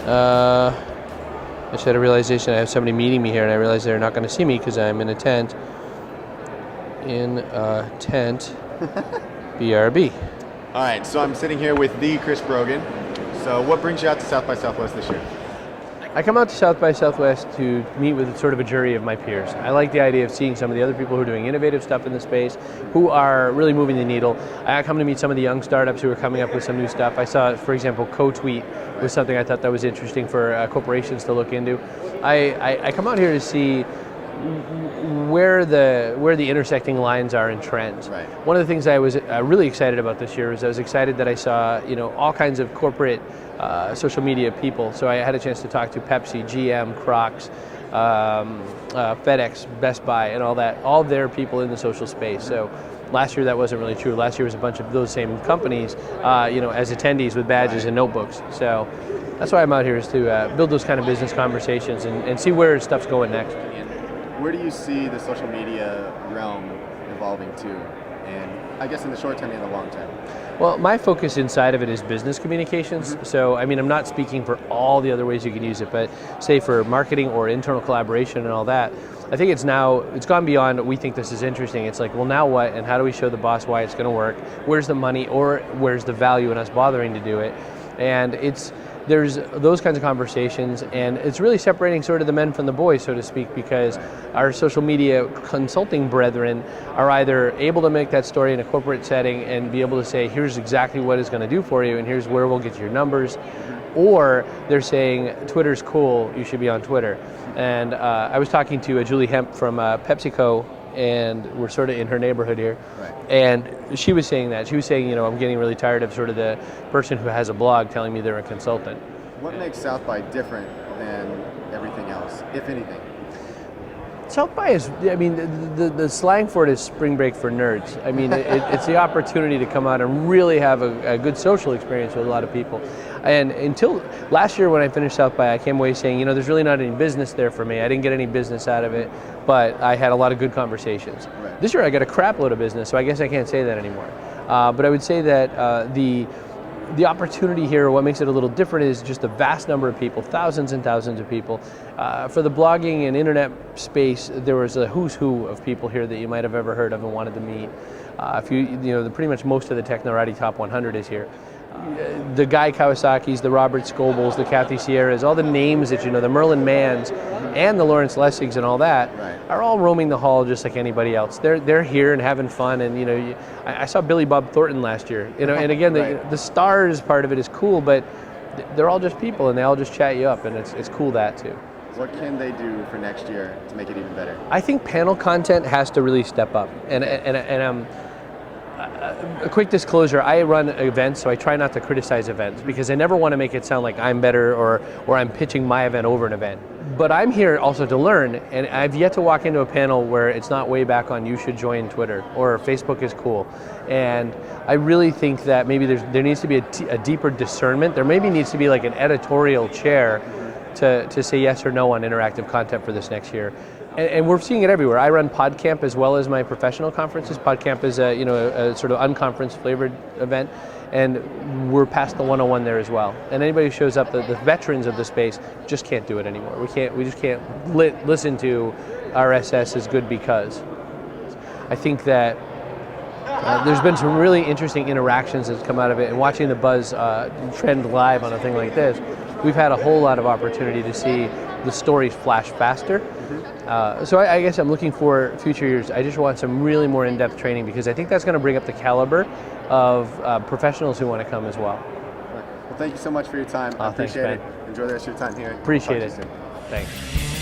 I just had a realization I have somebody meeting me here, and I realize they're not going to see me because I'm in a tent. BRB. All right, so I'm sitting here with the Chris Brogan. So what brings you out to South by Southwest this year? I come out to South by Southwest to meet with sort of a jury of my peers. I like the idea of seeing some of the other people who are doing innovative stuff in the space, who are really moving the needle. I come to meet some of the young startups who are coming up with some new stuff. I saw, for example, Co-Tweet was something I thought that was interesting for corporations to look into. I come out here to see where the intersecting lines are in trends. Right. One of the things I was really excited about this year was I was excited that I saw all kinds of corporate social media people. So I had a chance to talk to Pepsi, GM, Crocs, FedEx, Best Buy, and all that. All their people in the social space. So last year that wasn't really true. Last year was a bunch of those same companies, as attendees with badges and notebooks. So that's why I'm out here, is to build those kind of business conversations and see where stuff's going next. Where do you see the social media realm evolving to? And I guess in the short term and the long term? Well, my focus inside of it is business communications. So, I mean, I'm not speaking for all the other ways you can use it, but say for marketing or internal collaboration and all that, I think it's gone beyond we think this is interesting. It's like, well, now what? And how do we show the boss why it's going to work? Where's the money, or where's the value in us bothering to do it? And there's those kinds of conversations, and it's really separating sort of the men from the boys, so to speak, because our social media consulting brethren are either able to make that story in a corporate setting and be able to say, here's exactly what it's going to do for you, and here's where we'll get your numbers, or they're saying, Twitter's cool, you should be on Twitter. And I was talking to Julie Hemp from PepsiCo, and we're sort of in her neighborhood here. Right. And she was saying that. She was saying, I'm getting really tired of sort of the person who has a blog telling me they're a consultant. What makes South by different than everything else, if anything? South by is, the slang for it is spring break for nerds. I mean, it's the opportunity to come out and really have a good social experience with a lot of people. And until last year when I finished South by, I came away saying, there's really not any business there for me. I didn't get any business out of it, but I had a lot of good conversations. Right. This year I got a crap load of business, so I guess I can't say that anymore. But I would say that the opportunity here, what makes it a little different, is just the vast number of people, thousands and thousands of people. For the blogging and internet space, there was a who's who of people here that you might have ever heard of and wanted to meet. Pretty much most of the Technorati Top 100 is here. The Guy Kawasaki's, the Robert Scobles, the Kathy Sierras, all the names that the Merlin Manns, and the Lawrence Lessigs and all that, are all roaming the hall just like anybody else. They're here and having fun, and I saw Billy Bob Thornton last year. And again, the stars part of it is cool, but they're all just people, and they all just chat you up, and it's cool that too. What can they do for next year to make it even better? I think panel content has to really step up, and a quick disclosure, I run events, so I try not to criticize events because I never want to make it sound like I'm better or I'm pitching my event over an event. But I'm here also to learn, and I've yet to walk into a panel where it's not way back on you should join Twitter or Facebook is cool. And I really think that maybe there needs to be a deeper discernment. There maybe needs to be like an editorial chair to say yes or no on interactive content for this next year. And we're seeing it everywhere. I run PodCamp as well as my professional conferences. PodCamp is a sort of unconference flavored event, and we're past the 101 there as well. And anybody who shows up, the veterans of the space just can't do it anymore. We just can't listen to RSS is good because. I think that there's been some really interesting interactions that's come out of it, and watching the buzz trend live on a thing like this, we've had a whole lot of opportunity to see the stories flash faster. So I guess I'm looking for future years. I just want some really more in-depth training because I think that's going to bring up the caliber of professionals who want to come as well. Well, thank you so much for your time. I appreciate it. Enjoy the rest of your time here. Appreciate it. Thanks.